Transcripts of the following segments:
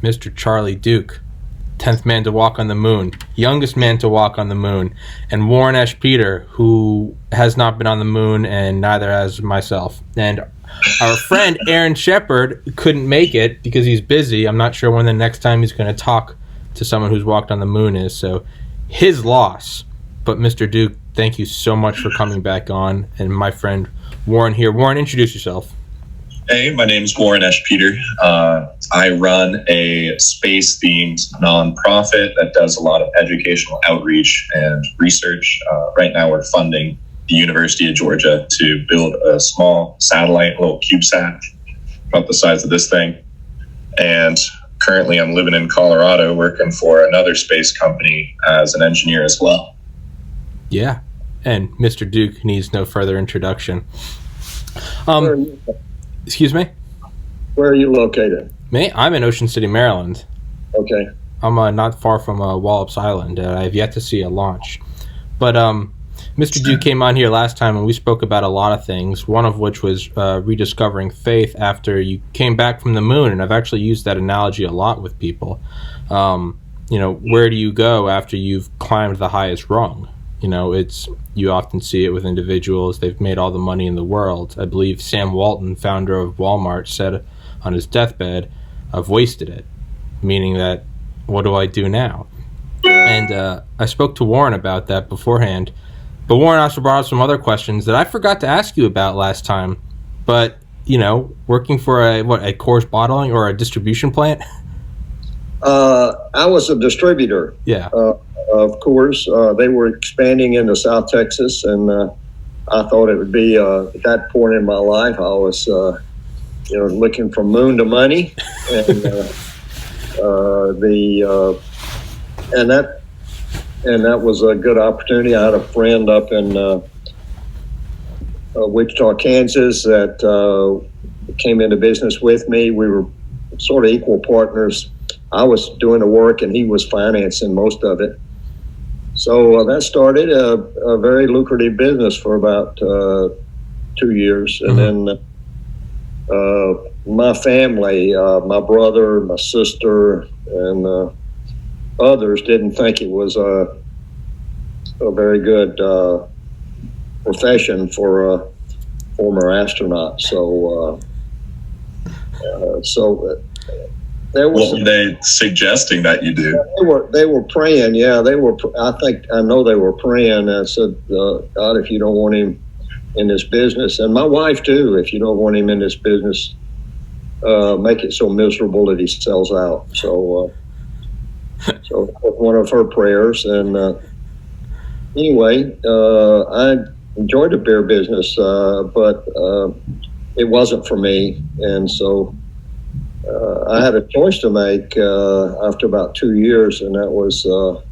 Mr. Charlie Duke, 10th man to walk on the moon, youngest man to walk on the moon, and Warren Eshpeter, who has not been on the moon, and neither has myself. And our friend Aaron Shepard couldn't make it because he's busy. I'm not sure when the next time he's going to talk to someone who's walked on the moon is, so his loss. But Mr. Duke, thank you so much for coming back on, and my friend Warren here. Warren, introduce yourself. Hey, my name is Warren Eshpeter. I run a space-themed nonprofit that does a lot of educational outreach and research. Right now we're funding the University of Georgia to build a small satellite, a little CubeSat, about the size of this thing. And currently I'm living in Colorado working for another space company as an engineer as well. Yeah, and Mr. Duke needs no further introduction. Excuse me? Where are you located? Me? I'm in Ocean City, Maryland. Okay. I'm not far from Wallops Island. I've yet to see a launch. But Mr. Duke came on here last time and we spoke about a lot of things, one of which was rediscovering faith after you came back from the moon. And I've actually used that analogy a lot with people. Where do you go after you've climbed the highest rung? You often see it with individuals. They've made all the money in the world. I believe Sam Walton, founder of Walmart, said on his deathbed, "I've wasted it," meaning that, what do I do now? And I spoke to Warren about that beforehand. But Warren also brought up some other questions that I forgot to ask you about last time. But, working for a Coors bottling or a distribution plant? I was a distributor. Yeah. Of course, they were expanding into South Texas, and I thought it would be at that point in my life. I was, looking from moon to money, and that was a good opportunity. I had a friend up in Wichita, Kansas, that came into business with me. We were sort of equal partners. I was doing the work, and he was financing most of it. So that started a very lucrative business for about 2 years. And then my family, my brother, my sister, and others didn't think it was a very good profession for a former astronaut. So what were they suggesting that you do? They were praying. Yeah, they were. I know they were praying. I said, God, if you don't want him in this business, and my wife too, if you don't want him in this business, make it so miserable that he sells out. So that was one of her prayers. And anyway, I enjoyed the beer business, but it wasn't for me, and so. I had a choice to make after about 2 years, and that was, do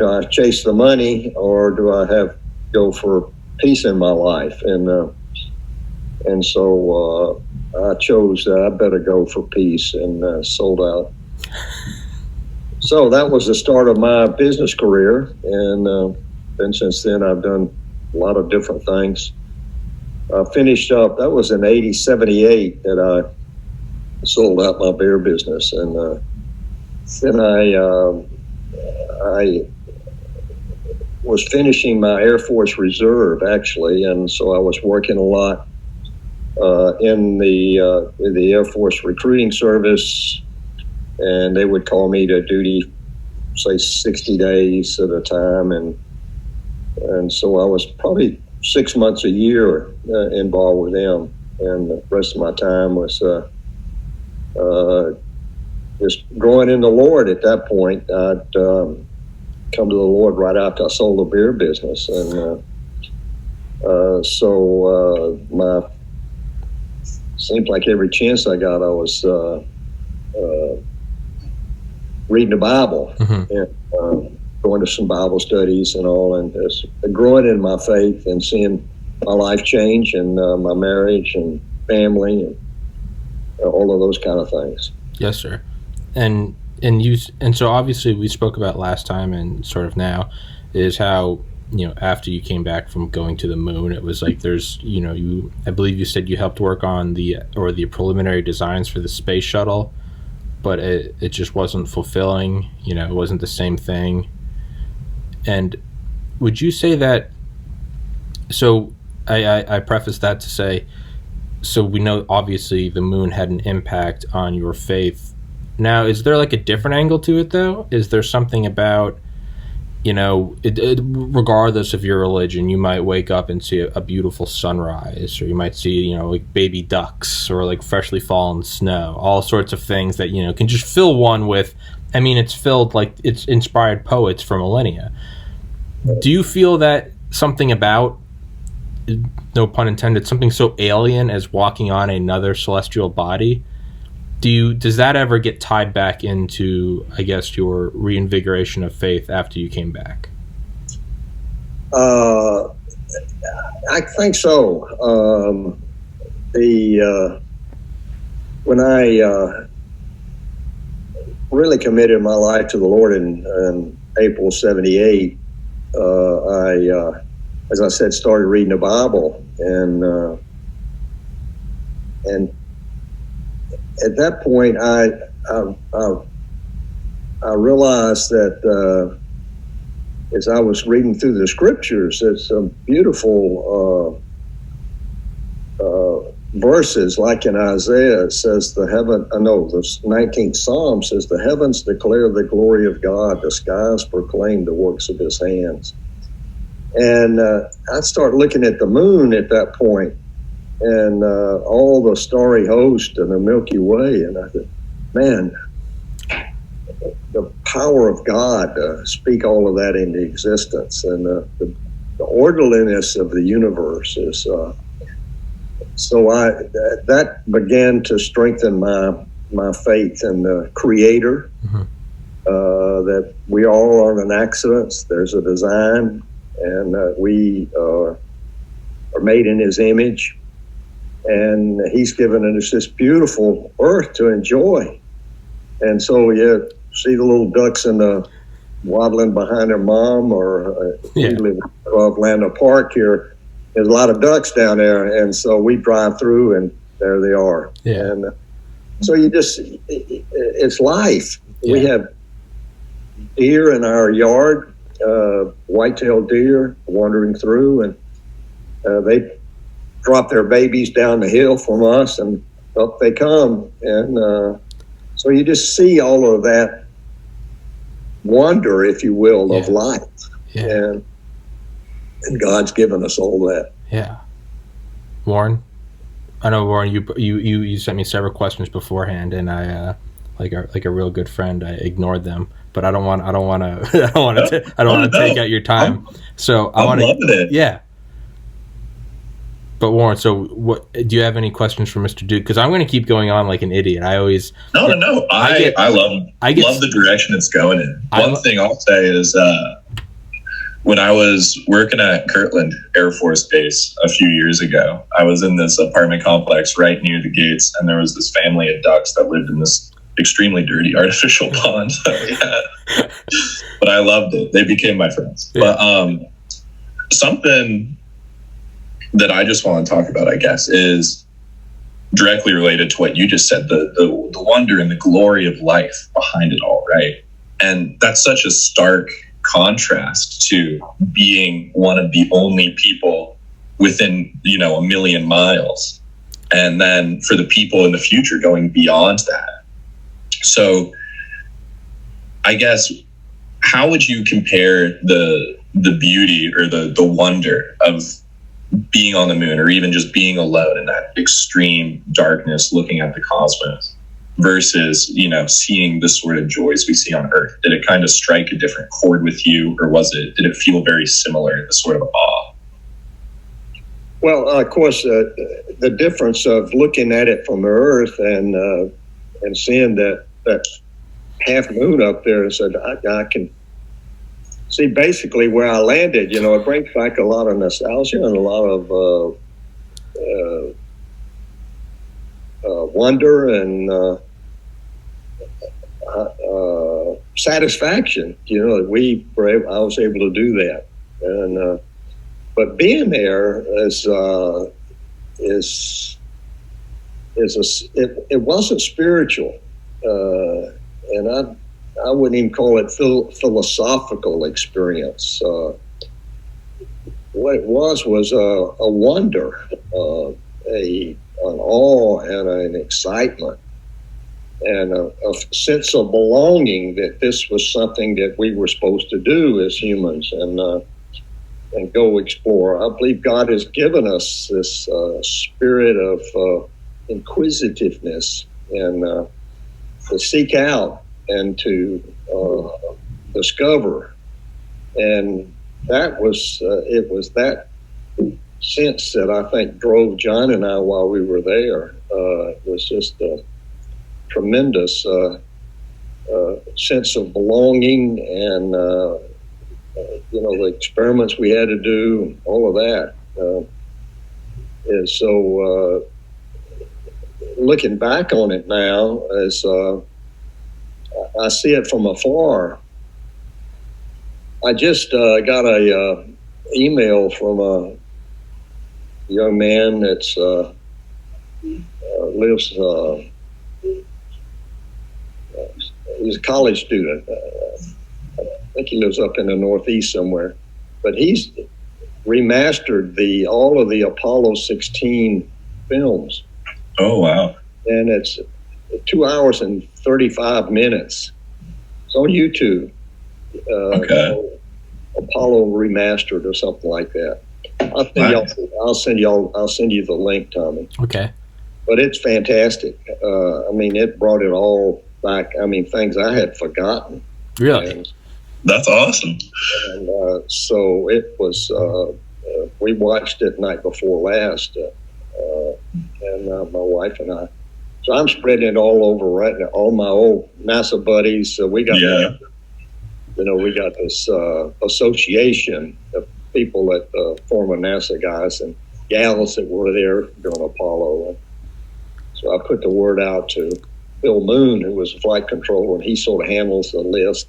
I chase the money or do I go for peace in my life? And so I chose that I better go for peace, and sold out. So that was the start of my business career, and then since then I've done a lot of different things. Finished up, that was in 78 that I sold out my beer business, and then I was finishing my Air Force Reserve, actually, and so I was working a lot in the Air Force recruiting service, and they would call me to duty, say 60 days at a time, and so I was probably 6 months a year involved with them, and the rest of my time was just growing in the Lord. At that point, I'd come to the Lord right after I sold the beer business, and seemed like every chance I got, I was reading the Bible, and going to some Bible studies and all, and just growing in my faith and seeing my life change, and my marriage and family, and all of those kind of things. Yes, sir. And so obviously we spoke about last time, and sort of now, is how, after you came back from going to the moon, it was like there's, I believe you said you helped work on the preliminary designs for the space shuttle, but it just wasn't fulfilling. It wasn't the same thing. And would you say that? So I preface that to say, so we know obviously the moon had an impact on your faith. Now, is there like a different angle to it though? Is there something about, regardless of your religion, you might wake up and see a beautiful sunrise, or you might see, like baby ducks, or like freshly fallen snow, all sorts of things that, can just fill one with, it's filled, like it's inspired poets for millennia. Do you feel that something about, no pun intended, something so alien as walking on another celestial body, does that ever get tied back into, I guess, your reinvigoration of faith after you came back? I think so. When I really committed my life to the Lord in April '78, I, as I said, started reading the Bible, and at that point, I realized that as I was reading through the scriptures, there's some beautiful verses, like in Isaiah, it says the 19th Psalm says, the heavens declare the glory of God, the skies proclaim the works of his hands. And I started looking at the moon at that point, and all the starry host and the Milky Way, and I thought, man, the power of God speak all of that into existence, and the orderliness of the universe is. So that began to strengthen my faith in the Creator. Mm-hmm. That we all aren't an accident. There's a design, and we are made in His image. And He's given us this beautiful earth to enjoy. And so you see the little ducks waddling behind their mom, or we live above Lando Park here. There's a lot of ducks down there, and so we drive through, and there they are. Yeah. And so it's life. Yeah. We have deer in our yard, white-tailed deer wandering through, and they drop their babies down the hill from us, and up they come. And so you just see all of that wonder, if you will, of life. Yeah. And God's given us all that. Yeah. Warren, I know, Warren, you sent me several questions beforehand, and I like a real good friend, I ignored them. But I don't want to take out your time. So I want to. Yeah. But Warren, so what do you have any questions for Mr. Duke? Because I'm going to keep going on like an idiot. I always no. I love the direction it's going in. One thing I'll say is when I was working at Kirtland Air Force Base a few years ago, I was in this apartment complex right near the gates, and there was this family of ducks that lived in this extremely dirty artificial pond that we had. But I loved it. They became my friends. Yeah. But something that I just want to talk about, I guess, is directly related to what you just said, the wonder and the glory of life behind it all, right? And that's such a stark contrast to being one of the only people within, a million miles. And then for the people in the future going beyond that. So I guess, how would you compare the beauty or the wonder of being on the moon, or even just being alone in that extreme darkness looking at the cosmos, versus seeing the sort of joys we see on Earth? Did it kind of strike a different chord with you, or did it feel very similar, the sort of awe? Well, of course, the difference of looking at it from Earth and seeing that half moon up there, and said, I can see basically where I landed. It brings back a lot of nostalgia and a lot of wonder and satisfaction. That I was able to do that, and but being there it wasn't spiritual. and I wouldn't even call it philosophical experience. What it was a wonder, an awe, and an excitement, and a sense of belonging that this was something that we were supposed to do as humans, and go explore. I believe God has given us this spirit of inquisitiveness and to seek out and to discover. And that was it was that sense that I think drove John and I while we were there. It was just a tremendous sense of belonging, and the experiments we had to do, all of that. And so looking back on it now, as I see it from afar. I just got a email from a young man that's lives. He's a college student. I think he lives up in the Northeast somewhere, but he's remastered all of the Apollo 16 films. Oh wow! And it's 2 hours and 35 minutes. It's on YouTube. Okay. Apollo Remastered or something like that. I'll send you the link, Tommy. Okay. But it's fantastic. It brought it all back. Things I had forgotten. Really? And, that's awesome. And so it was. We watched it night before last, and my wife and I. So I'm spreading it all over right now. All my old NASA buddies. We got. Yeah. We got this association of people that former NASA guys and gals that were there during Apollo. And so I put the word out to Bill Moon, who was a flight controller, and he sort of handles the list.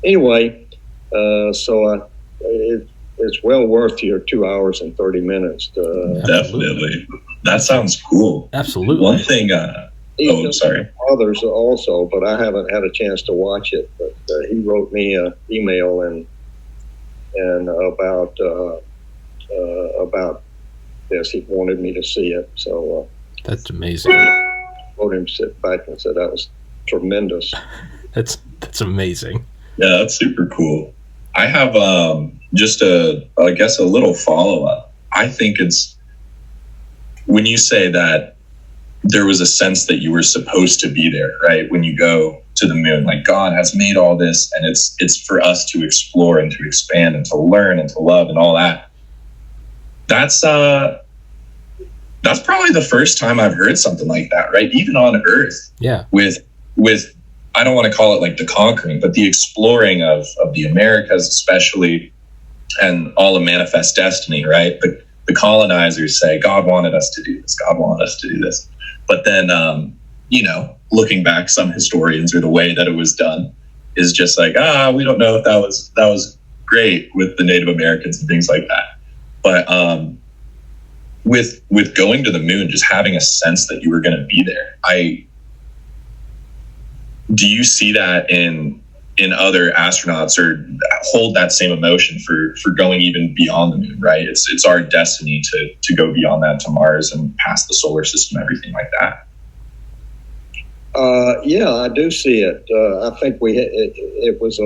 Anyway, it's well worth your 2 hours and 30 minutes. Definitely. That sounds cool. Absolutely. One thing... sorry. Others also, but I haven't had a chance to watch it. But he wrote me an email and about this. He wanted me to see it, so that's amazing. I wrote him, sit back and said that was tremendous. That's amazing. Yeah, that's super cool. I have just a little follow up. I think it's when you say that there was a sense that you were supposed to be there, right? When you go to the moon, like God has made all this, and it's for us to explore and to expand and to learn and to love and all that. That's probably the first time I've heard something like that, right? Even on Earth, yeah. With I don't want to call it like the conquering, but the exploring of the Americas, especially, and all of manifest destiny, right? The colonizers say God wanted us to do this. God wanted us to do this. But then, looking back, some historians, or the way that it was done, is just like, we don't know if that was great with the Native Americans and things like that. But with going to the moon, just having a sense that you were going to be there, do you see that in other astronauts, or hold that same emotion for going even beyond the moon, right? It's our destiny to go beyond that, to Mars and past the solar system, everything like that. Yeah, I do see it. I think it was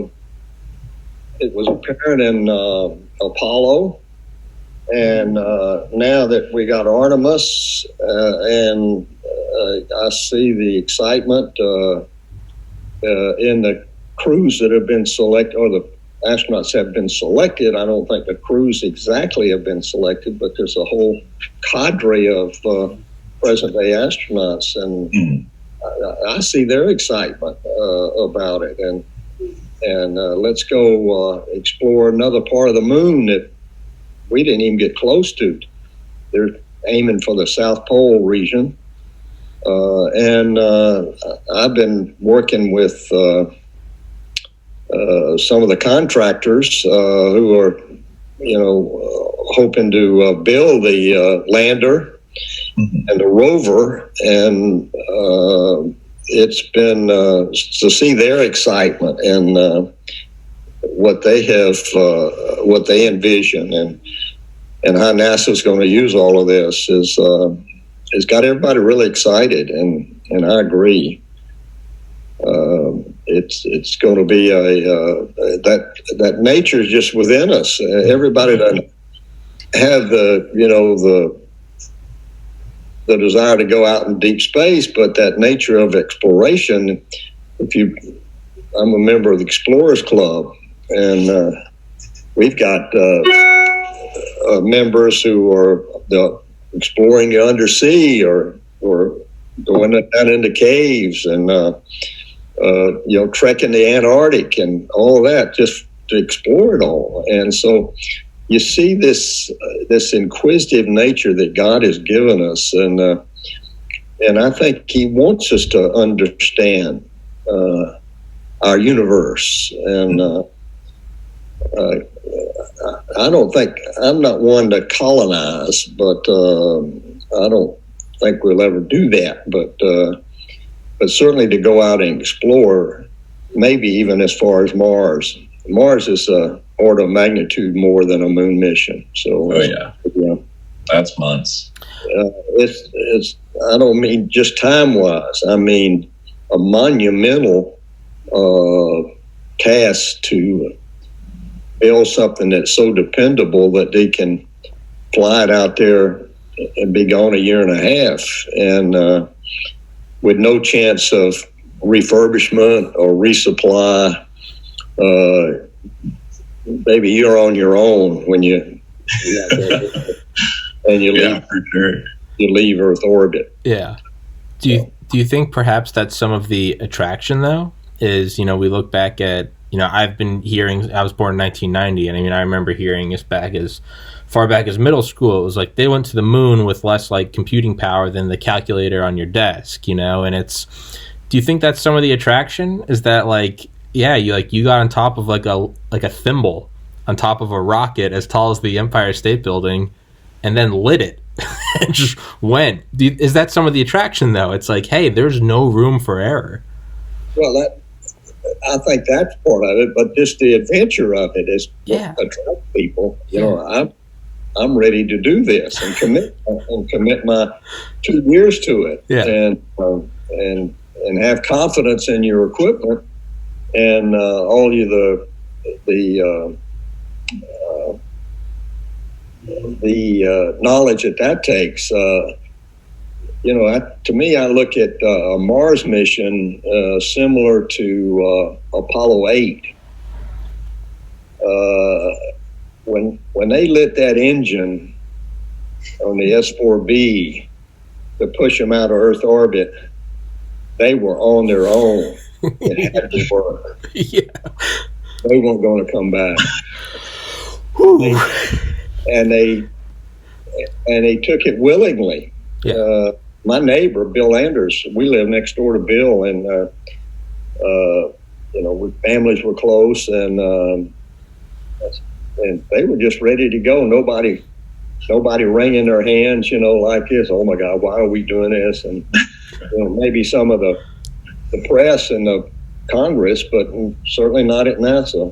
apparent in Apollo, and now that we got Artemis, and I see the excitement in the crews that have been selected, or the astronauts have been selected. I don't think the crews exactly have been selected, but there's a whole cadre of present-day astronauts, and I see their excitement about it. And let's go explore another part of the moon that we didn't even get close to. They're aiming for the South Pole region, and I've been working with some of the contractors who are, hoping to build the lander and the rover, and it's been to see their excitement and what they have, what they envision, and how NASA's going to use all of this has got everybody really excited, and I agree. It's going to be that nature is just within us. Everybody doesn't have the desire to go out in deep space, but that nature of exploration. I'm a member of the Explorers Club, and we've got members who are exploring the undersea or going down into caves and trekking the Antarctic and all of that just to explore it all. And so you see this inquisitive nature that God has given us, and I think He wants us to understand our universe. And I don't think I'm not one to colonize, but I don't think we'll ever do that. But certainly to go out and explore, maybe even as far as Mars. Mars is a order of magnitude more than a moon mission. So, That's months. It's. I don't mean just time-wise. I mean a monumental task to build something that's so dependable that they can fly it out there and be gone a year and a half, and with no chance of refurbishment or resupply. Maybe you're on your own when you and you leave. For sure. You leave Earth orbit. Yeah. Do you think perhaps that's some of the attraction though? Is, we look back at, I've been hearing, I was born in 1990, and I remember hearing as far back as middle school, it was like they went to the moon with less like computing power than the calculator on your desk, and do you think that's some of the attraction? Is that you got on top of like a thimble on top of a rocket as tall as the Empire State Building and then lit it and just went. Is that some of the attraction though? It's like, hey, there's no room for error. Well, I think that's part of it, but just the adventure of it is what attracts people. I'm ready to do this and commit my 2 years to it, and have confidence in your equipment and all the knowledge that takes. To me, I look at a Mars mission similar to Apollo 8. When they lit that engine on the S-4B to push them out of Earth orbit, they were on their own. It had to work. Yeah. They weren't going to come back. They took it willingly. Yeah. My neighbor, Bill Anders, we live next door to Bill, and families were close, and they were just ready to go. Nobody wringing their hands, like this. Oh my God, why are we doing this? And maybe some of the press and the Congress, but certainly not at NASA.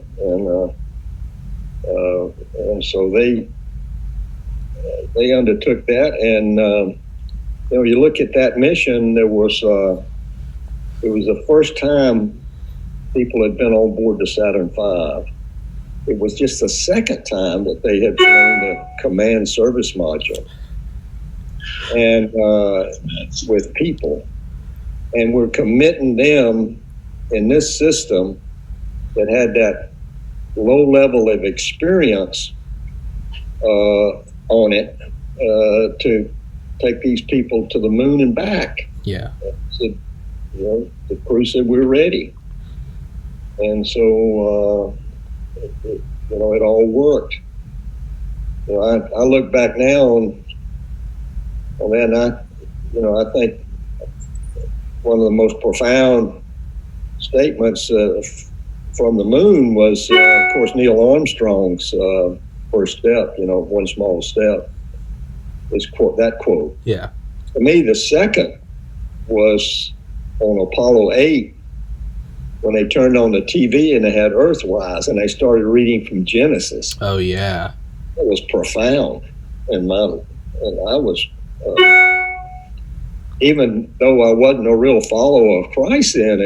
And so they undertook that, and you look at that mission. It was the first time people had been on board the Saturn V. It was just the second time that they had flown the command service module, and with people, and we're committing them in this system that had that low level of experience on it to take these people to the moon and back. Yeah. So, the crew said we're ready, and so it all worked. I look back now and I think one of the most profound statements from the moon was, of course, Neil Armstrong's first step. One small step. That quote. Yeah. To me, the second was on Apollo 8 when they turned on the TV and they had Earthwise and they started reading from Genesis. Oh yeah, it was profound, and I was. Even though I wasn't a real follower of Christ, then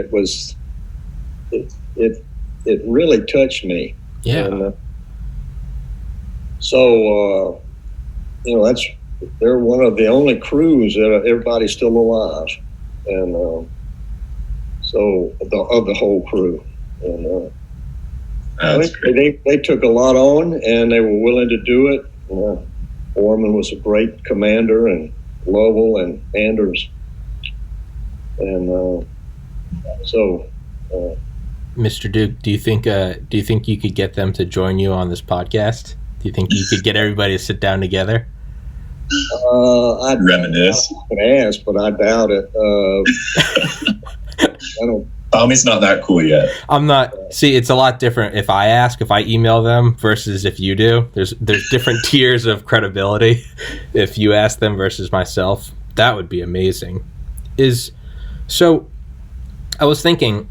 it really touched me. Yeah. And, they're one of the only crews that everybody's still alive, and of the whole crew. And they took a lot on, and they were willing to do it. Foreman was a great commander, and Lovell and Anders, and Mr. Duke, do you think you could get them to join you on this podcast? Do you think you could get everybody to sit down together? I'd reminisce. I could ask, but I doubt it. I don't. Tommy's not that cool yet. I'm not. See, it's a lot different if I email them versus if you do. There's different tiers of credibility if you ask them versus myself. That would be amazing. So I was thinking,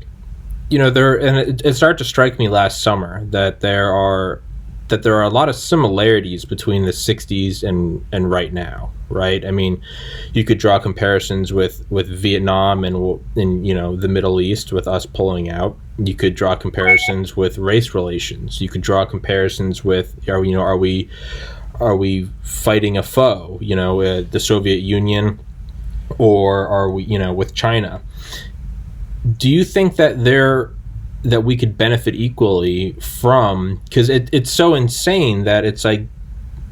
it started to strike me last summer that there are a lot of similarities between the 60s and right now, right? I mean, you could draw comparisons with Vietnam and the Middle East with us pulling out. You could draw comparisons with race relations. You could draw comparisons with are we fighting a foe, the Soviet Union, or are we with China? Do you think that we could benefit equally from, because it's so insane that it's like,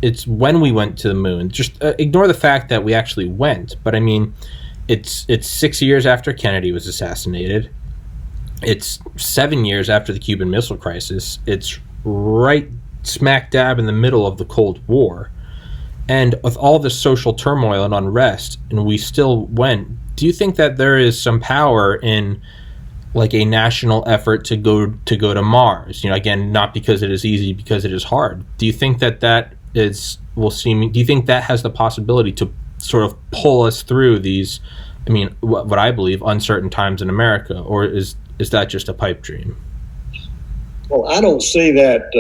it's when we went to the moon, just ignore the fact that we actually went, but I mean, it's 6 years after Kennedy was assassinated, it's 7 years after the Cuban Missile Crisis, it's right smack dab in the middle of the Cold War, and with all this social turmoil and unrest, and we still went. Do you think that there is some power in like a national effort to go to Mars? Again, not because it is easy, because it is hard. Do you think that do you think that has the possibility to sort of pull us through these, what I believe, uncertain times in America, or is that just a pipe dream? Well, I don't see that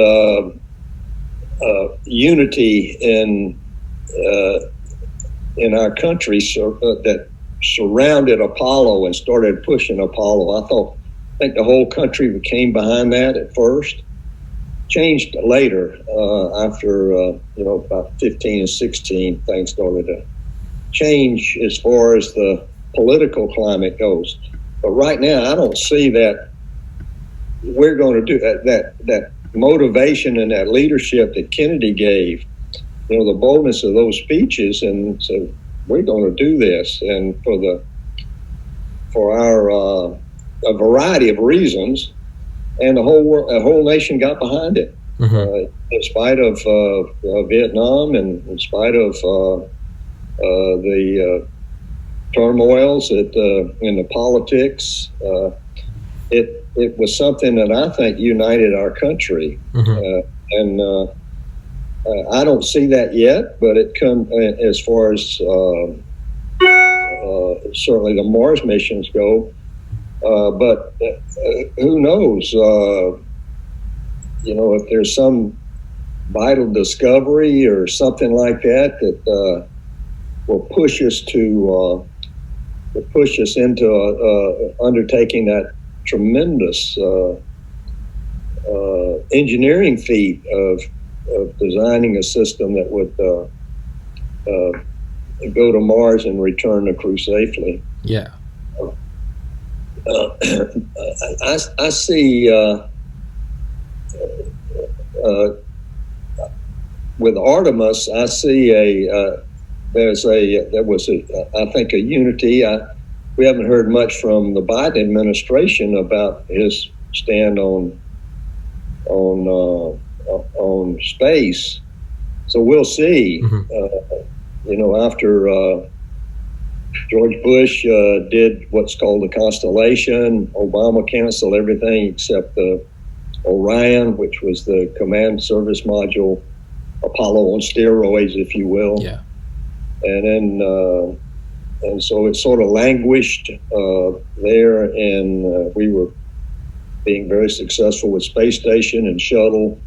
unity in our country that surrounded Apollo and started pushing Apollo. I think the whole country came behind that at first. Changed later after about 15 and 16, things started to change as far as the political climate goes. But right now, I don't see that we're going to do that motivation and that leadership that Kennedy gave. The boldness of those speeches, and so we're going to do this, and for our a variety of reasons, and the whole nation got behind it, in spite of Vietnam, and in spite of the turmoils in the politics. It was something that I think united our country, and I don't see that yet, but it comes as far as certainly the Mars missions go. But who knows? If there's some vital discovery or something like that will push us into undertaking that tremendous engineering feat of designing a system that would go to Mars and return the crew safely. Yeah. I see with Artemis, I see there was I think a unity. We haven't heard much from the Biden administration about his stand on space, so we'll see. After George Bush did what's called the Constellation, Obama canceled everything except the Orion, which was the command service module, Apollo on steroids, if you will. Yeah. And then and so it sort of languished there, and we were being very successful with space station and shuttle,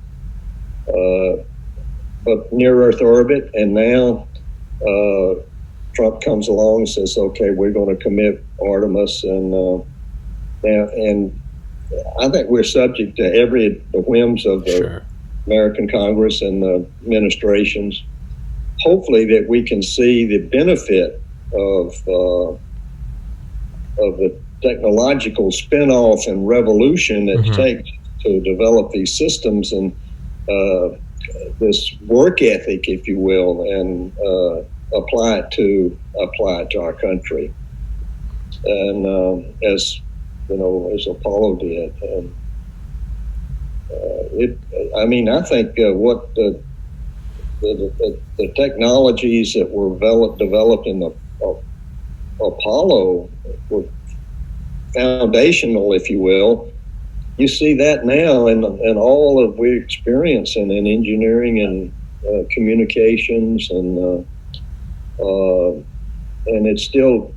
but near Earth orbit, and now Trump comes along and says, "Okay, we're going to commit Artemis," and I think we're subject to the whims of the American Congress and the administrations. Hopefully, that we can see the benefit of the technological spin-off and revolution it takes to develop these systems and this work ethic, if you will, and apply it to our country. And as Apollo did, and I think what the technologies that were developed in the Apollo were foundational, if you will. You see that now in all of we're experiencing in engineering and communications, and it's still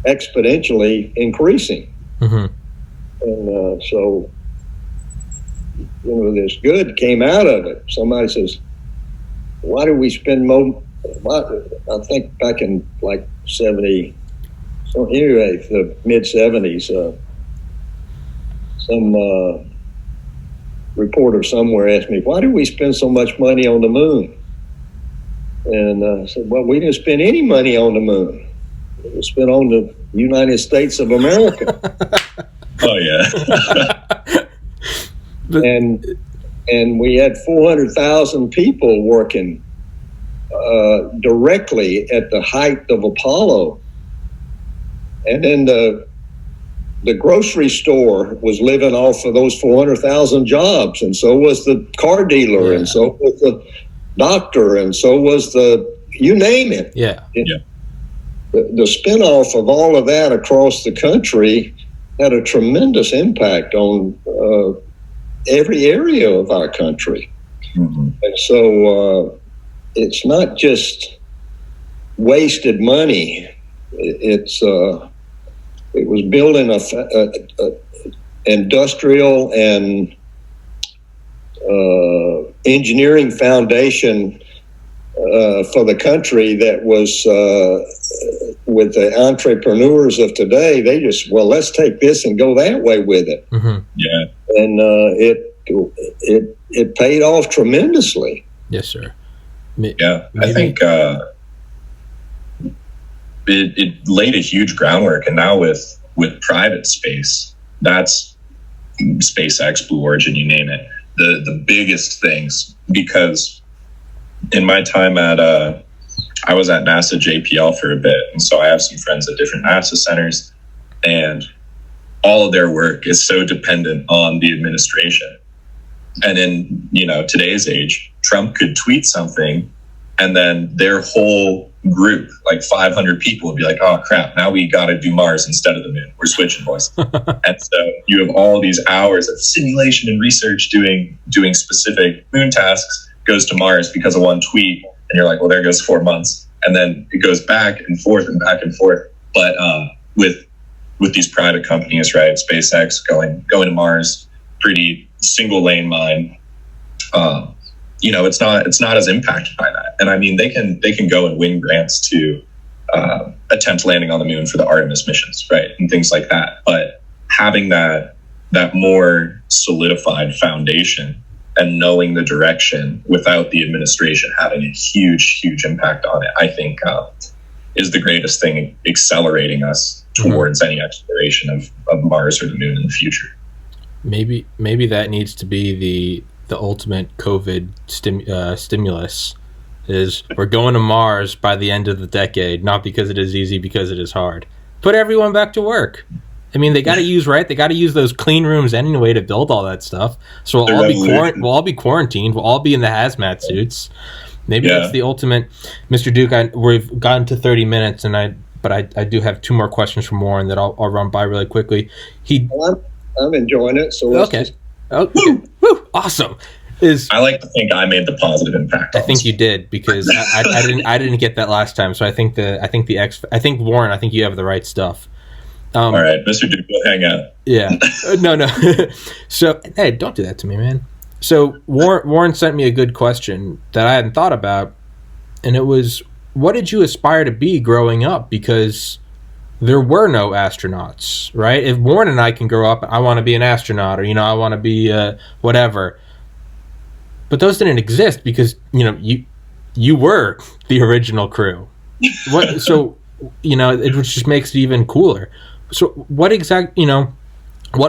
exponentially increasing. And so, this good came out of it. Somebody says, "Why do we spend more?" I think back in like 70. So anyway, the mid 70s, some reporter somewhere asked me, "Why do we spend so much money on the moon?" And I said, "Well, we didn't spend any money on the moon. It was spent on the United States of America." Oh yeah. and we had 400,000 people working directly at the height of Apollo. And then the grocery store was living off of those 400,000 jobs, and so was the car dealer, and so was the doctor, and so was you name it. The spinoff of all of that across the country had a tremendous impact on every area of our country. And so it's not just wasted money. It was building a industrial and engineering foundation for the country that was with the entrepreneurs of today. They just, let's take this and go that way with it. Yeah, and it paid off tremendously. Yes, sir. Yeah, I think it laid a huge groundwork, and now with private space, that's SpaceX, Blue Origin, you name it, the biggest things. Because in my time I was at NASA JPL for a bit, and so I have some friends at different NASA centers, and all of their work is so dependent on the administration. And in today's age, Trump could tweet something, and then their whole group, like 500 people, would be like, "Oh crap, now we got to do Mars instead of the moon. We're switching, boys." And so you have all these hours of simulation and research doing specific moon tasks goes to Mars because of one tweet, and you're like, "Well, there goes 4 months," and then it goes back and forth and back and forth. But with these private companies, right, SpaceX going to Mars, pretty single lane mine. It's not as impacted by that. And I mean, they can go and win grants to attempt landing on the moon for the Artemis missions, right, and things like that. But having that more solidified foundation and knowing the direction without the administration having a huge impact on it, I think is the greatest thing accelerating us towards any exploration of Mars or the moon in the future. Maybe that needs to be the ultimate COVID stimulus. Is we're going to Mars by the end of the decade, not because it is easy, because it is hard. Put everyone back to work. I mean, they got to use those clean rooms anyway to build all that stuff. So we'll all be quarantined. We'll all be in the hazmat suits. Maybe that's the ultimate. Mr. Duke, we've gotten to 30 minutes, but I do have two more questions from Warren that I'll run by really quickly. I'm enjoying it. So let's okay. Woo! Awesome. I like to think I made the positive impact. I think you did, because I didn't get that last time. So I think Warren, I think you have the right stuff. All right, Mr. Duke, go hang out. Yeah. No. So, hey, don't do that to me, man. So Warren sent me a good question that I hadn't thought about, and it was, what did you aspire to be growing up? Because there were no astronauts, right? If Warren and I can grow up, I want to be an astronaut, or, I want to be whatever. But those didn't exist because, you were the original crew. So, it just makes it even cooler. So what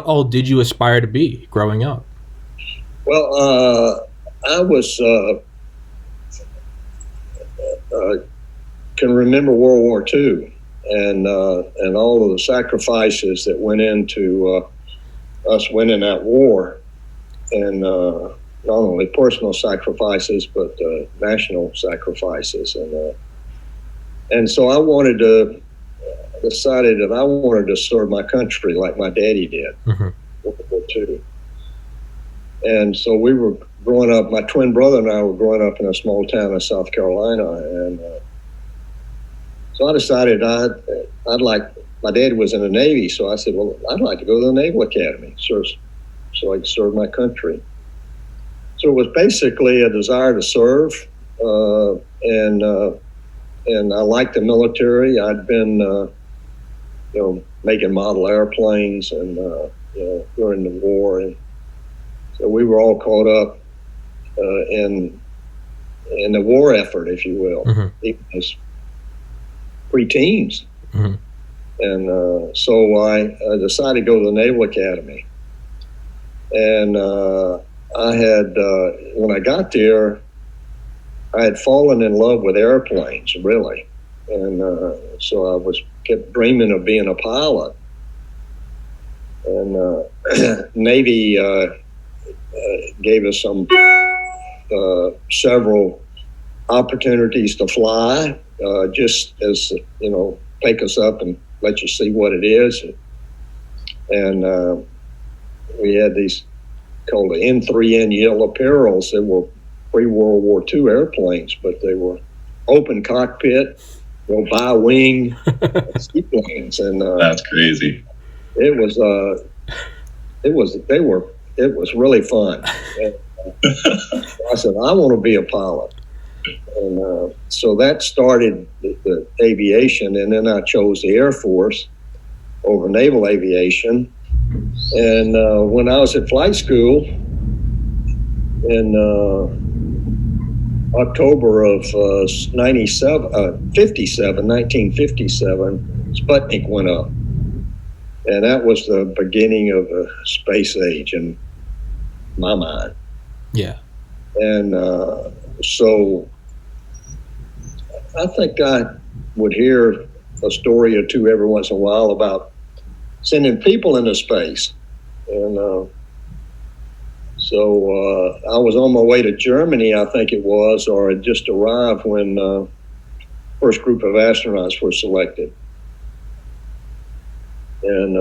all did you aspire to be growing up? Well, I was can remember World War II and all of the sacrifices that went into us winning that war, and not only personal sacrifices but national sacrifices, and so I decided that I wanted to serve my country like my daddy did. World War II. And so we were growing up, my twin brother and I were growing up in a small town in South Carolina. And so I decided I'd like, my dad was in the Navy, so I said, well, I'd like to go to the Naval Academy so I could serve my country. So it was basically a desire to serve, and I liked the military. I'd been, making model airplanes and, during the war. And so we were all caught up in the war effort, if you will, even as preteens. And so I decided to go to the Naval Academy. And I had, when I got there, I had fallen in love with airplanes, really. And so I kept dreaming of being a pilot. And Navy gave us several opportunities to fly, just as, take us up and let you see what it is. And we had these called the N3N Yellow Perils. They were pre-World War II airplanes, but they were open cockpit, bi-wing seaplanes, and that's crazy. It was really fun. And, I said, I want to be a pilot, and so that started the aviation, and then I chose the Air Force over naval aviation. And when I was at flight school in October of 1957, Sputnik went up. And that was the beginning of the space age in my mind. Yeah. And so I think I would hear a story or two every once in a while about sending people into space. And so I was on my way to Germany, I think it was, or had just arrived when first group of astronauts were selected. And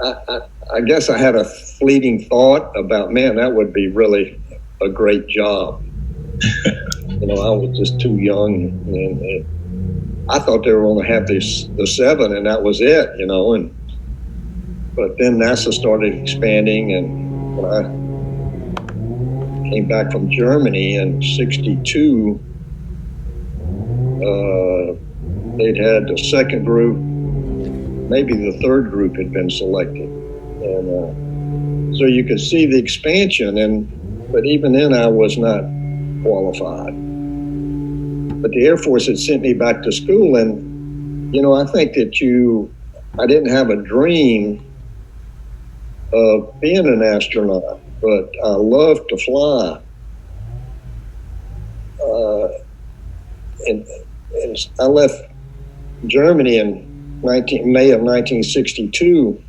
I guess I had a fleeting thought about, man, that would be really a great job. I was just too young, and I thought they were going to have the 7, and that was it, but then NASA started expanding, and when I came back from Germany in '62, they'd had the second group, maybe the third group had been selected. And so you could see the expansion, but even then I was not qualified. But the Air Force had sent me back to school, and, I think that I didn't have a dream of being an astronaut, but I loved to fly. And I left Germany in May of 1962,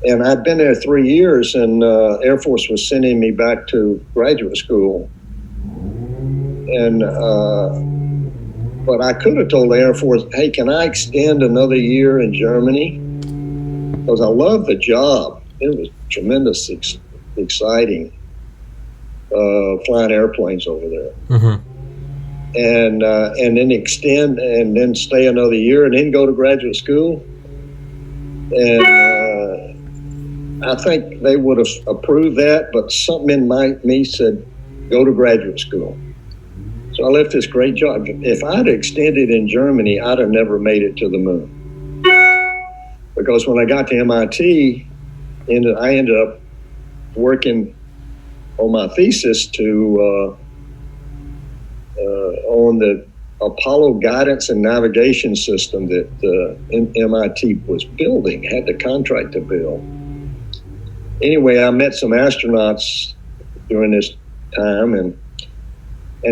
and I'd been there 3 years, and Air Force was sending me back to graduate school. And but I could have told the Air Force, hey, can I extend another year in Germany? Because I loved the job. It was tremendously exciting. flying airplanes over there. Mm-hmm. And then extend and then stay another year and then go to graduate school. And I think they would have approved that, but something in me said, go to graduate school. So I left this great job. If I'd extended in Germany, I'd have never made it to the moon. Because when I got to MIT, I ended up working on my thesis on the Apollo guidance and navigation system that MIT was building, had the contract to build. Anyway, I met some astronauts during this time, and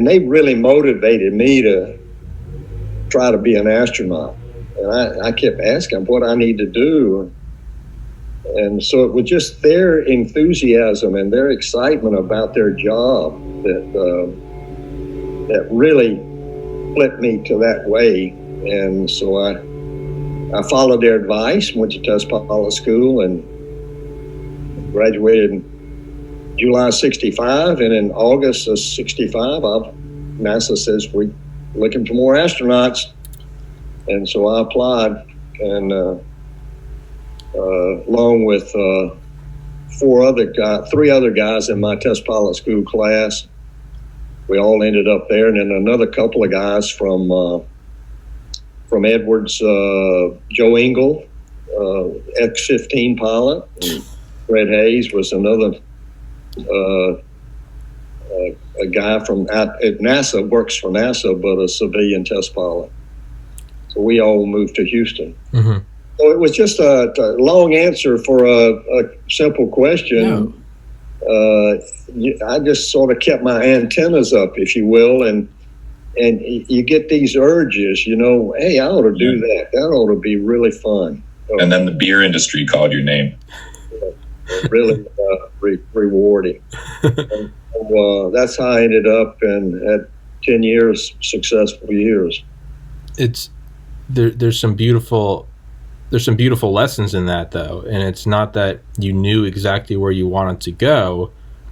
they really motivated me to try to be an astronaut. And I kept asking what I need to do. And so it was just their enthusiasm and their excitement about their job that really flipped me to that way. And so I followed their advice, went to test pilot school, and graduated in July '65. And in August of '65, NASA says, we're looking for more astronauts. And so I applied, and along with three other guys in my test pilot school class, we all ended up there, and then another couple of guys from Edwards, Joe Engel, X-15 pilot, and Fred Hayes was another a guy from at NASA, works for NASA, but a civilian test pilot. So we all moved to Houston. Mm-hmm. So it was just a long answer for a simple question. Yeah. I just sort of kept my antennas up, if you will, and you get these urges, hey, I ought to do that. That ought to be really fun. And then the beer industry called your name. Really rewarding. And, that's how I ended up and had 10 years, successful years. There's some beautiful lessons in that, though, and it's not that you knew exactly where you wanted to go,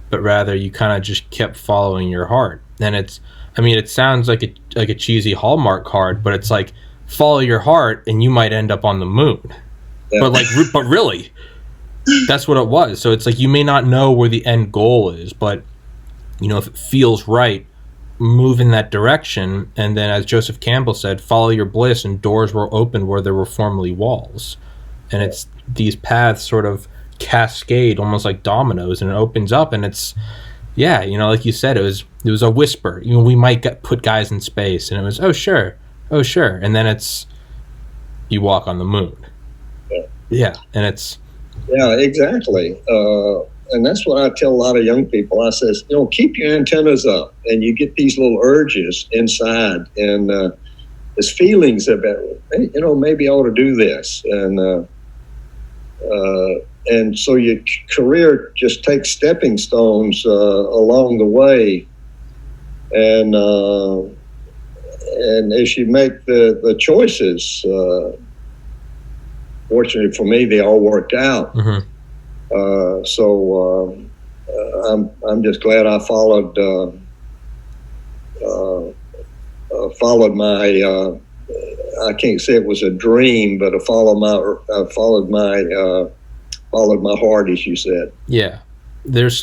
but rather you kind of just kept following your heart. And it sounds like a cheesy Hallmark card, but it's like, follow your heart and you might end up on the moon. Yeah. But really, that's what it was. So it's like, you may not know where the end goal is, but if it feels right, move in that direction. And then, as Joseph Campbell said, follow your bliss, and doors will open where there were formerly walls. And it's these paths sort of cascade almost like dominoes, and it opens up, and it's like you said, it was a whisper. We might put guys in space, and it was oh sure, and then it's you walk on the moon. And it's exactly. And that's what I tell a lot of young people. I says, keep your antennas up, and you get these little urges inside, and there's feelings about, hey, maybe I ought to do this, and so your career just takes stepping stones along the way, and as you make the choices, fortunately for me, they all worked out. Mm-hmm. So I'm just glad I followed my I can't say it was a dream, but I followed my heart, as you said. Yeah, it's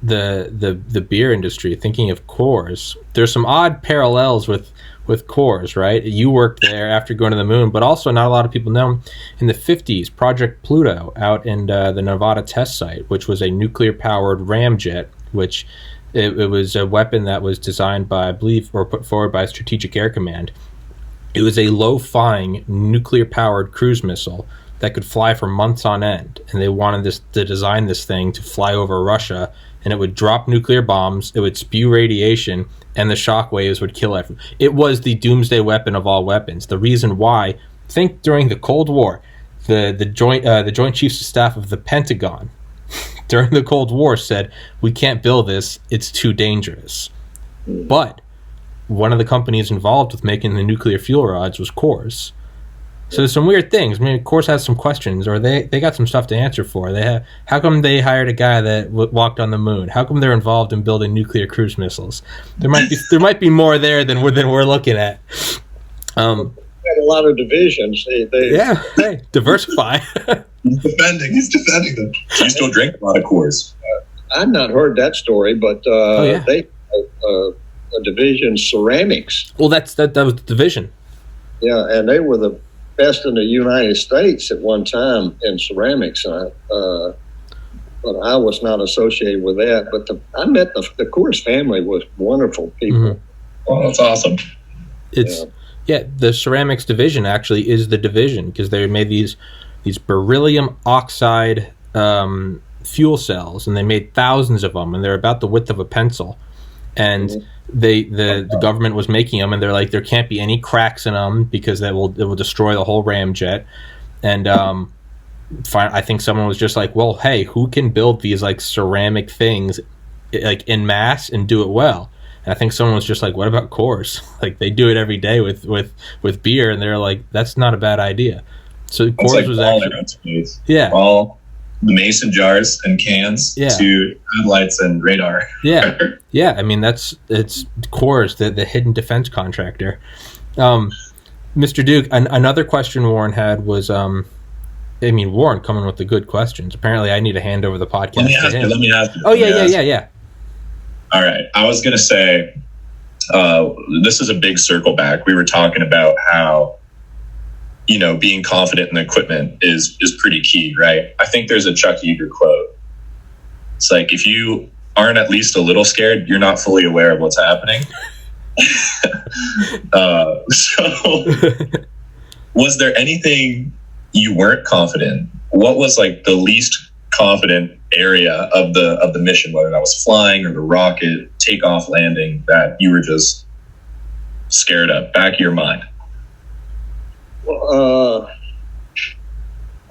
the beer industry. Thinking of Coors, there's some odd parallels with Coors, right? You worked there after going to the moon, but also not a lot of people know, in the 50s, Project Pluto out in the Nevada test site, which was a nuclear-powered ramjet, which it was a weapon that was designed by, I believe, or put forward by Strategic Air Command. It was a low-flying, nuclear-powered cruise missile that could fly for months on end, and they wanted to design this thing to fly over Russia, and it would drop nuclear bombs, it would spew radiation, and the shock waves would kill everyone. It was the doomsday weapon of all weapons. The reason why, think during the Cold War, the Joint Chiefs of Staff of the Pentagon during the Cold War said, we can't build this, it's too dangerous. But one of the companies involved with making the nuclear fuel rods was Coors. So there's some weird things. I mean, of course, has some questions, or they got some stuff to answer for. How come they hired a guy that walked on the moon? How come they're involved in building nuclear cruise missiles? There might be more there than we're looking at. Had a lot of divisions. Hey, diversify. He's defending them. You still drink a lot of Coors. I've not heard that story, but they a division ceramics. Well, that was the division. Yeah, and they were the best in the United States at one time in ceramics. But I was not associated with that. But I met the Coors family was wonderful people. Mm-hmm. Oh, that's awesome. The ceramics division actually is the division because they made these beryllium oxide fuel cells, and they made thousands of them, and they're about the width of a pencil. And the government was making them, and they're like, there can't be any cracks in them because it will destroy the whole ramjet. And I think someone was just like, well, hey, who can build these like ceramic things like in mass and do it well? And I think someone was just like, what about Coors? Like, they do it every day with beer, and they're like, that's not a bad idea. So Coors like was actually all the mason jars and cans to headlights and radar. Yeah. I mean, it's Coors, the hidden defense contractor. Mr. Duke, another question Warren had was, Warren coming with the good questions. Apparently, I need to hand over the podcast to him. Let me ask you. Oh, yeah. All right. I was going to say, this is a big circle back. We were talking about how, being confident in the equipment is pretty key, right? I think there's a Chuck Yeager quote. It's like, if you aren't at least a little scared, you're not fully aware of what's happening. So was there anything you weren't confident? What was like the least confident area of the mission, whether that was flying or the rocket, takeoff, landing, that you were just scared of, back of your mind? Well,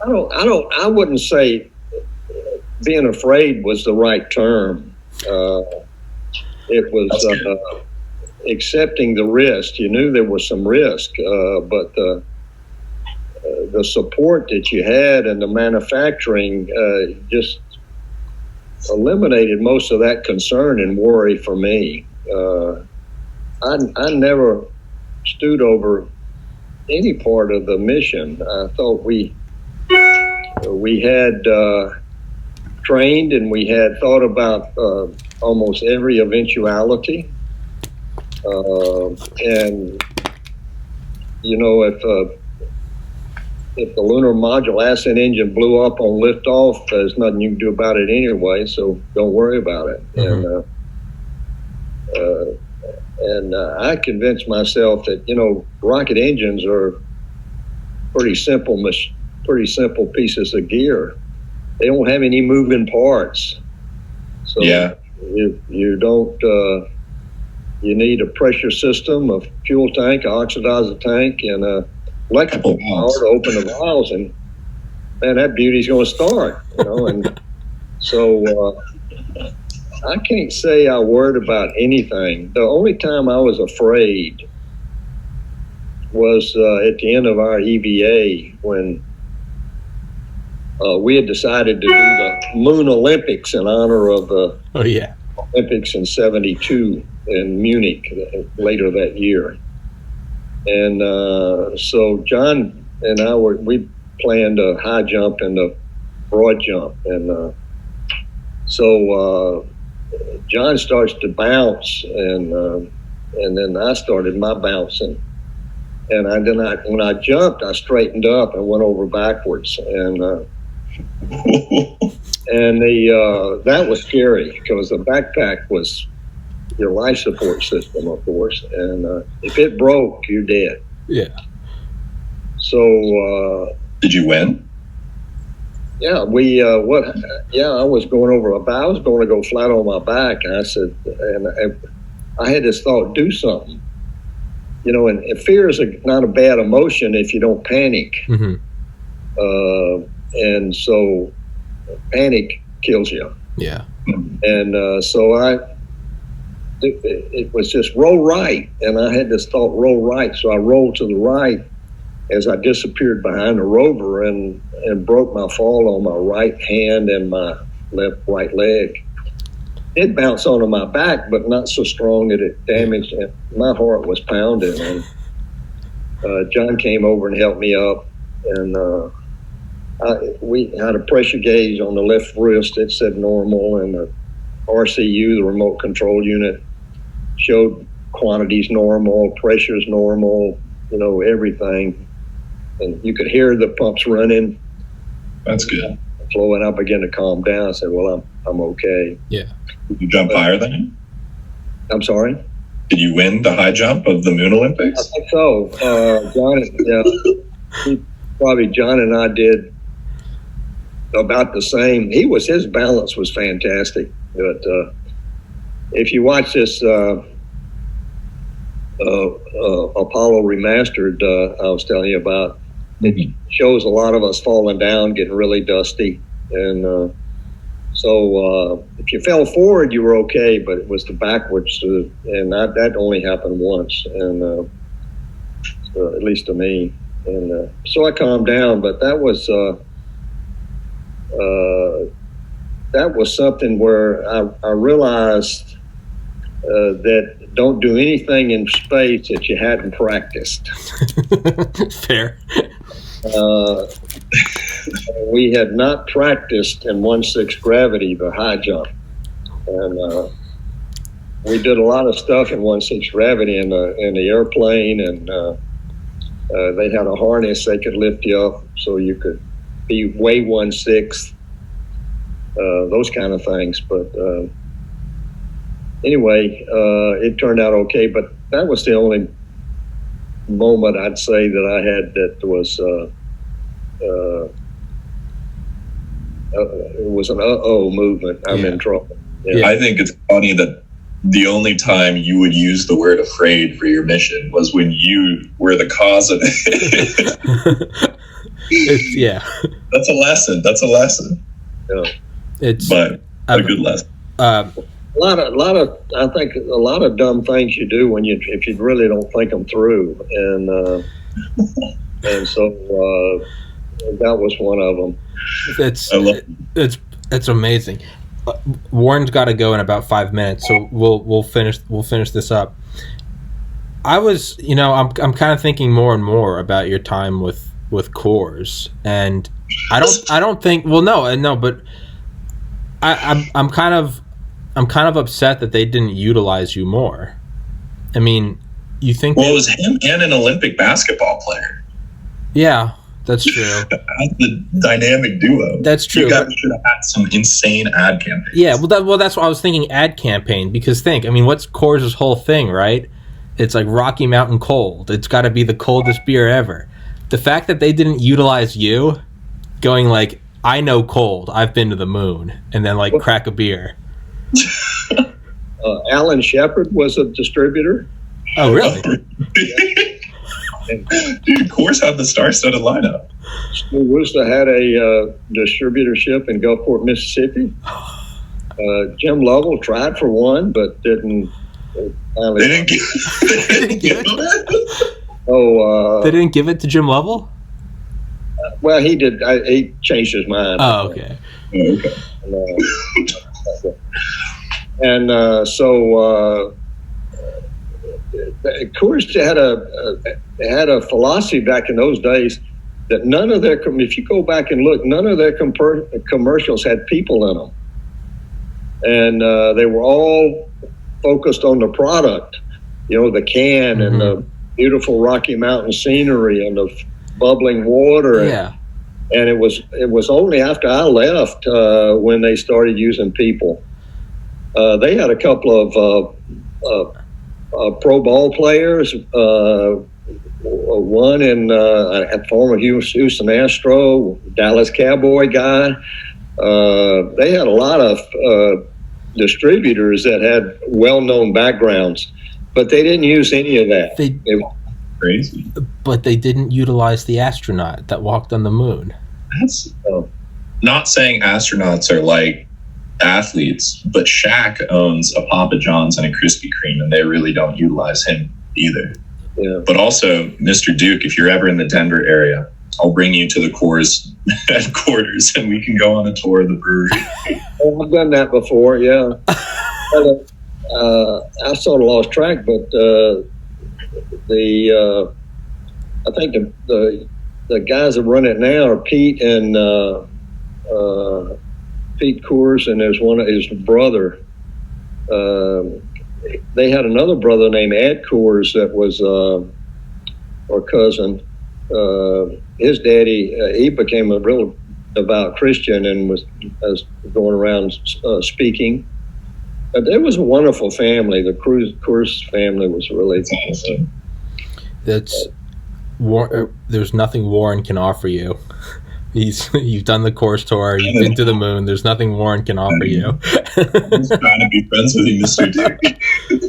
I wouldn't say being afraid was the right term. It was accepting the risk. You knew there was some risk, but the support that you had and the manufacturing just eliminated most of that concern and worry for me. I never stewed over any part of the mission. I thought we had trained and we had thought about almost every eventuality. And if the lunar module ascent engine blew up on liftoff, there's nothing you can do about it anyway, so don't worry about it. Mm-hmm. And I convinced myself that, rocket engines are pretty simple pieces of gear. They don't have any moving parts. So you don't, you need a pressure system, a fuel tank, an oxidizer tank, and a electrical power to open the valves, and man, that beauty's going to start, and so I can't say I worried about anything. The only time I was afraid was at the end of our EVA when we had decided to do the Moon Olympics in honor of the Olympics in '72 in Munich later that year. And so John and we planned a high jump and a broad jump. And so John starts to bounce, and then I started my bouncing. And when I jumped, I straightened up and went over backwards. And that was scary because the backpack was your life support system, of course, and if it broke, you're dead. Yeah. So did you win? Yeah, I was going over I was going to go flat on my back, and I said, and I had this thought, do something. And fear is not a bad emotion if you don't panic. Mm-hmm. And so panic kills you. Yeah. And so it was just roll right, and I had this thought, roll right. So I rolled to the right, as I disappeared behind a rover and broke my fall on my right hand and my right leg. It bounced onto my back, but not so strong that it damaged it. My heart was pounding, and John came over and helped me up, and we had a pressure gauge on the left wrist. It said normal, and the RCU, the remote control unit, showed quantities normal, pressures normal, everything. And you could hear the pumps running. That's good. Flowing. I began to calm down. I said, well, I'm okay. Yeah. Did you jump higher than him? I'm sorry? Did you win the high jump of the Moon Olympics? I think so. John and I did about the same. His balance was fantastic. But if you watch this Apollo Remastered I was telling you about, it shows a lot of us falling down, getting really dusty. And so if you fell forward, you were okay, but it was the backwards. And that only happened once, and at least to me. And so I calmed down, but that was something where I realized that don't do anything in space that you hadn't practiced. Fair. We had not practiced in 1/6 gravity, the high jump. And we did a lot of stuff in 1/6 gravity in the airplane, and they had a harness they could lift you up so you could weigh 1/6, those kind of things. But anyway, it turned out okay, but that was the only moment I'd say that I had that was it was an movement. I'm in trouble. Yeah. I think it's funny that the only time you would use the word afraid for your mission was when you were the cause of it. Yeah. That's a lesson. Yeah. But a good lesson. A lot of I think a lot of dumb things you do if you really don't think them through, and so that was one of them. It's amazing. Warren's got to go in about 5 minutes, so we'll finish this up. I was, I'm kind of thinking more and more about your time with Coors, and I don't think. Well, no, but I'm kind of upset that they didn't utilize you more. I mean, you think? Well, it was him and an Olympic basketball player. Yeah, that's true. That's the dynamic duo. That's true. You guys should have had some insane ad campaigns. Yeah, well, that's what I was thinking. Ad campaign, because what's Coors' whole thing, right? It's like Rocky Mountain Cold. It's got to be the coldest beer ever. The fact that they didn't utilize you, going like, I know cold, I've been to the moon, and then crack a beer. Alan Shepard was a distributor. Oh, really? Dude, Coors had the star-studded lineup. Stu Wooster had a distributorship in Gulfport, Mississippi. Jim Lovell tried for one, but didn't. They didn't give it. They didn't give it to Jim Lovell? Well, he did. He changed his mind. Oh, okay. And so Coors had a philosophy back in those days that none of their, if you go back and look, none of their commercials had people in them, and they were all focused on the product, the can mm-hmm. and the beautiful Rocky Mountain scenery and the bubbling water. Yeah. And it was only after I left when they started using people. They had a couple of pro ball players, one in a former Houston Astro, Dallas Cowboy guy. They had a lot of distributors that had well-known backgrounds, but they didn't use any of that. It was crazy. But they didn't utilize the astronaut that walked on the moon. That's not saying astronauts are like athletes, but Shaq owns a Papa John's and a Krispy Kreme, and they really don't utilize him either. Yeah. But also, Mr. Duke, if you're ever in the Denver area, I'll bring you to the Coors headquarters and we can go on a tour of the brewery. Oh, I've done that before, yeah. I sort of lost track, but I think the guys that run it now are Pete and Pete Coors, and there's one of his brother. They had another brother named Ed Coors that was or cousin. His daddy, he became a real devout Christian and was going around speaking. It was a wonderful family. The Coors family was really awesome. There's nothing Warren can offer you. You've done the Coors tour. You've been to the moon. There's nothing Warren can offer you. I'm just trying to be friends with you, Mr. Duke.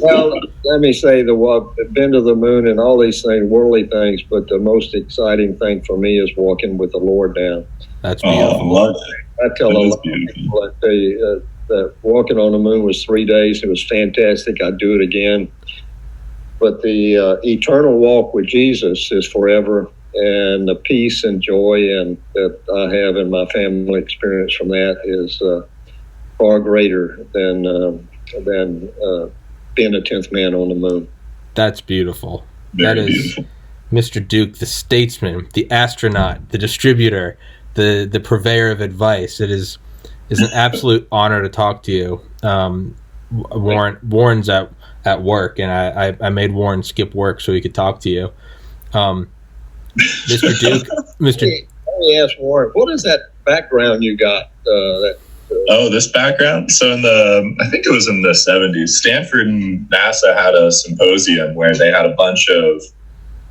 Well, let me say I've been to the moon and all these things, worldly things, but the most exciting thing for me is walking with the Lord now. That's beautiful. Love I tell a lot of people, I tell you, that walking on the moon was 3 days. It was fantastic. I'd do it again. But the eternal walk with Jesus is forever, and the peace and joy and that I have in my family experience from that is far greater than being a 10th man on the moon. That's beautiful. Very that is beautiful. Mr. Duke, the statesman, the astronaut, the distributor, the purveyor of advice. It is an absolute honor to talk to you. Warren's at work, and I made Warren skip work so he could talk to you. Mr. Duke, Let me ask Warren, what is that background you got? This background? So I think it was in the 70s, Stanford and NASA had a symposium where they had a bunch of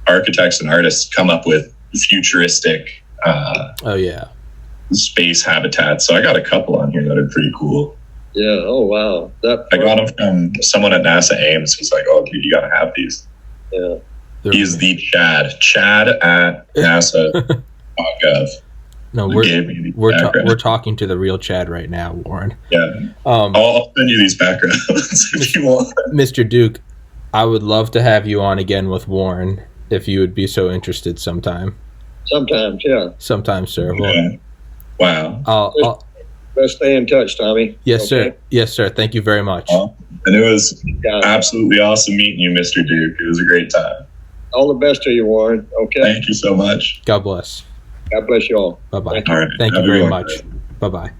architects and artists come up with futuristic space habitats. So I got a couple on here that are pretty cool. Yeah. Oh, wow. I got them from someone at NASA Ames who's like, oh, dude, you got to have these. Yeah. He's the Chad at NASA.gov. No, we're talking to the real Chad right now, Warren. Yeah. I'll send you these backgrounds if you want. Mr. Duke, I would love to have you on again with Warren if you would be so interested sometime. Sometimes, yeah. Sometimes, sir. Yeah. Wow. Let's stay in touch, Tommy. Yes, sir. Yes, sir. Thank you very much. And it was absolutely awesome meeting you, Mr. Duke. It was a great time. All the best to you, Warren. Okay. Thank you so much. God bless. God bless you all. Bye-bye. All right. Thank you very much. Bye-bye.